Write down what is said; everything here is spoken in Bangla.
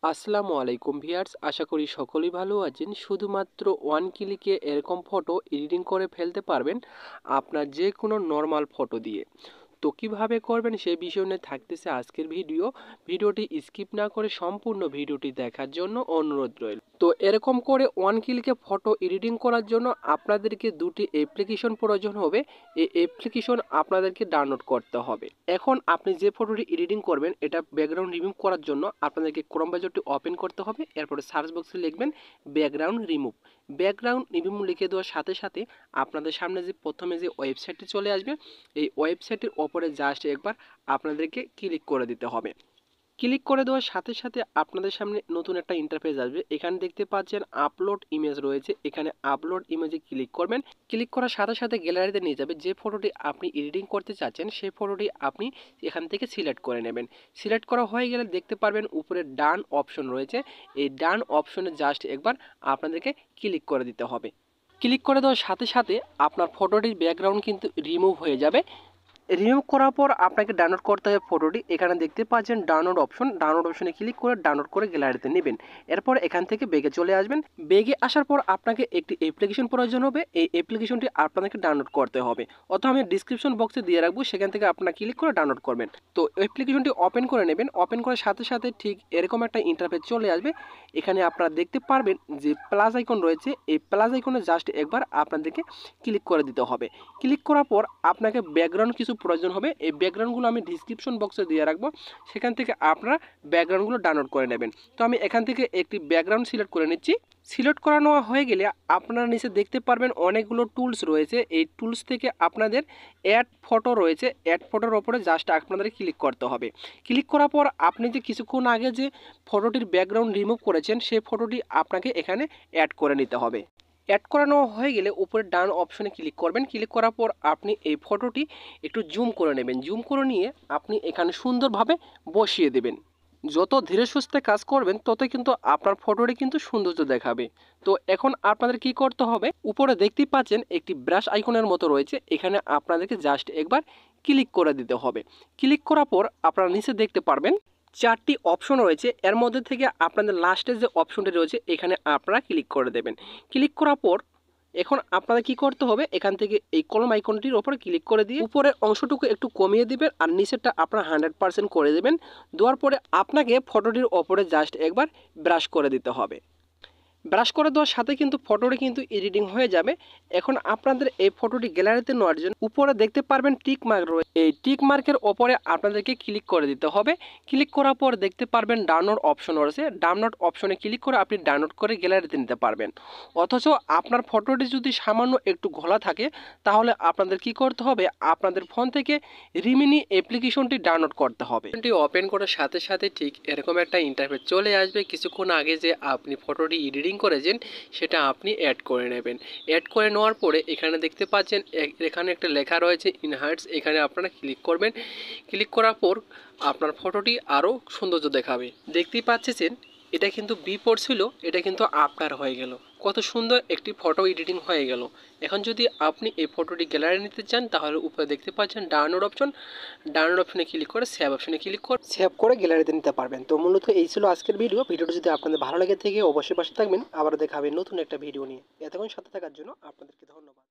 আসসালামু আলাইকুম ভিউয়ার্স, আশা করি সকলেই ভালো আছেন। শুধুমাত্র ওয়ান ক্লিকে এরকম ফটো এডিটিং করে ফেলতে পারবেন আপনার যে কোনো নর্মাল ফটো দিয়ে। তো কিভাবে করবেন সেই বিষয় নিয়ে থাকতেছে আজকের ভিডিওটি স্কিপ না করে সম্পূর্ণ ভিডিওটি দেখার জন্য অনুরোধ রইল। তো এরকম করে ওয়ান ক্লিকে ফটো এডিটিং করার জন্য আপনাদেরকে দুটি অ্যাপ্লিকেশন প্রয়োজন হবে। এই অ্যাপ্লিকেশন আপনাদেরকে ডাউনলোড করতে হবে। এখন আপনি যে ফটোটি এডিটিং করবেন এটা ব্যাকগ্রাউন্ড রিমুভ করার জন্য আপনাদেরকে ক্রোম ব্রাউজারটি ওপেন করতে হবে। এরপরে সার্চ বক্সে লিখবেন ব্যাকগ্রাউন্ড রিমুভ। ব্যাকগ্রাউন্ড রিমুভ লিখে দেওয়ার সাথে সাথে আপনাদের সামনে যে প্রথমে যে ওয়েবসাইটটি চলে আসবে, এই ওয়েবসাইটের ওপরে জাস্ট একবার আপনাদেরকে ক্লিক করে দিতে হবে। ক্লিক করে দেওয়ার সাথে সাথে আপনাদের সামনে নতুন একটা ইন্টারফেস আসবে। এখানে দেখতে পাচ্ছেন আপলোড ইমেজ রয়েছে, এখানে আপলোড ইমেজে ক্লিক করবেন। ক্লিক করার সাথে সাথে গ্যালারিতে নিয়ে যাবে। যে ফটোটি আপনি এডিটিং করতে চাচ্ছেন সেই ফটোটি আপনি এখান থেকে সিলেক্ট করে নেবেন। সিলেক্ট করা হয়ে গেলে দেখতে পারবেন উপরে ডান অপশন রয়েছে, এই ডান অপশনে জাস্ট একবার আপনাদেরকে ক্লিক করে দিতে হবে। ক্লিক করে দেওয়ার সাথে সাথে আপনার ফটোটির ব্যাকগ্রাউন্ড কিন্তু রিমুভ হয়ে যাবে। রিমুভ করার পর আপনাকে ডাউনলোড করতে হবে ফটোটি। এখানে দেখতে পাচ্ছেন ডাউনলোড অপশনে ক্লিক করে ডাউনলোড করে গ্যালারিতে নেবেন। এরপর এখান থেকে ব্যাগে চলে আসবেন। ব্যাগে আসার পর আপনাকে একটি অ্যাপ্লিকেশন প্রয়োজন হবে। এই অ্যাপ্লিকেশনটি আপনাকে ডাউনলোড করতে হবে, অথবা আমি ডিসক্রিপশন বক্সে দিয়ে রাখবো, সেখান থেকে আপনারা ক্লিক করে ডাউনলোড করবেন। তো অ্যাপ্লিকেশনটি ওপেন করে নেবেন। ওপেন করার সাথে সাথে ঠিক এরকম একটা ইন্টারফেস চলে আসবে। এখানে আপনারা দেখতে পারবেন যে প্লাস আইকন রয়েছে, এই প্লাস আইকনে জাস্ট একবার আপনাদেরকে ক্লিক করে দিতে হবে। ক্লিক করার পর আপনাকে ব্যাকগ্রাউন্ড কিছু প্রয়োজন হবে। এই ব্যাকগ্রাউন্ডগুলো আমি ডিসক্রিপশন বক্সে দিয়ে রাখবো, সেখান থেকে আপনারা ব্যাকগ্রাউন্ডগুলো ডাউনলোড করে নেবেন। তো আমি এখান থেকে একটি ব্যাকগ্রাউন্ড সিলেক্ট করে নিচ্ছি। সিলেক্ট করানো হয়ে গেলে আপনারা নিচে দেখতে পারবেন অনেকগুলো টুলস রয়েছে। এই টুলস থেকে আপনাদের অ্যাড ফটো রয়েছে, অ্যাড ফটোর ওপরে জাস্ট আপনাদের ক্লিক করতে হবে। ক্লিক করার পর আপনি যে কিছুক্ষণ আগে যে ফটোটির ব্যাকগ্রাউন্ড রিমুভ করেছেন সেই ফটোটি আপনাকে এখানে অ্যাড করে নিতে হবে। অ্যাড করানো হয়ে গেলে উপরে ডান অপশনে ক্লিক করবেন। ক্লিক করার পর আপনি এই ফটোটি একটু জুম করে নেবেন। জুম করে নিয়ে আপনি এখানে সুন্দরভাবে বসিয়ে দেবেন। যত ধীরে সুস্থে কাজ করবেন ততই কিন্তু আপনার ফটোটি কিন্তু সৌন্দর্য দেখাবে। তো এখন আপনাদের কি করতে হবে, উপরে দেখতেই পাচ্ছেন একটি ব্রাশ আইকনের মতো রয়েছে, এখানে আপনাদেরকে জাস্ট একবার ক্লিক করে দিতে হবে। ক্লিক করার পর আপনারা নিচে দেখতে পারবেন চারটি অপশন রয়েছে। এর মধ্যে থেকে আপনাদের লাস্টে যে অপশনটি রয়েছে এখানে আপনারা ক্লিক করে দেবেন। ক্লিক করার পর এখন আপনাদের কি করতে হবে, এখান থেকে এই কলম আইকনটির ওপরে ক্লিক করে দিয়ে উপরের অংশটুকু একটু কমিয়ে দিবেন আর নিচেরটা আপনারা 100% করে দেবেন। দেওয়ার পরে আপনাকে ফটোটির ওপরে জাস্ট একবার ব্রাশ করে দিতে হবে। ব্রাশ করে দেওয়ার সাথে কিন্তু ফটোটি কিন্তু এডিটিং হয়ে যাবে। এখন আপনাদের এই ফটোটি গ্যালারিতে নেওয়ার জন্য উপরে দেখতে পারবেন টিক মার্ক রয়েছে, এই টিক মার্কের ওপরে আপনাদেরকে ক্লিক করে দিতে হবে। ক্লিক করার পর দেখতে পারবেন ডাউনলোড অপশন রয়েছে, ডাউনলোড অপশনে ক্লিক করে আপনি ডাউনলোড করে গ্যালারিতে নিতে পারবেন। অথচ আপনার ফটোটি যদি সামান্য একটু ঘোলা থাকে তাহলে আপনাদের কি করতে হবে, আপনাদের ফোন থেকে রিমিনি অ্যাপ্লিকেশনটি ডাউনলোড করতে হবে। ওপেন করার সাথে সাথে ঠিক এরকম একটা ইন্টারফেস চলে আসবে। কিছুক্ষণ আগে যে আপনি ফটোটি এডিটিং করেছেন সেটা আপনি অ্যাড করে নেবেন। অ্যাড করে নেওয়ার পরে এখানে দেখতে পাচ্ছেন এখানে একটা লেখা রয়েছে ইনহার্টস, এখানে আপনারা ক্লিক করবেন। ক্লিক করার পর আপনার ফটোটি আরও সৌন্দর্য দেখাবে। দেখতেই পাচ্ছেন এটা কিন্তু বিফোর ছিল, এটা কিন্তু আফটার হয়ে গেল। কত সুন্দর একটি ফটো এডিটিং হয়ে গেল। এখন যদি আপনি এই ফটোটি গ্যালারি নিতে চান তাহলে উপরে দেখতে পাচ্ছেন ডাউনলোড অপশন, ডাউনলোড অপশনে ক্লিক করে সেভ অপশনে ক্লিক করে সেভ করে গ্যালারিতে নিতে পারবেন। তো মূলত এই ছিল আজকের ভিডিওটি যদি আপনাদের ভালো লেগে থাকে অবশ্যই পাশে থাকবেন। আবার দেখা হবে নতুন একটা ভিডিও নিয়ে। এতক্ষণ সাথে থাকার জন্য আপনাদেরকে ধন্যবাদ।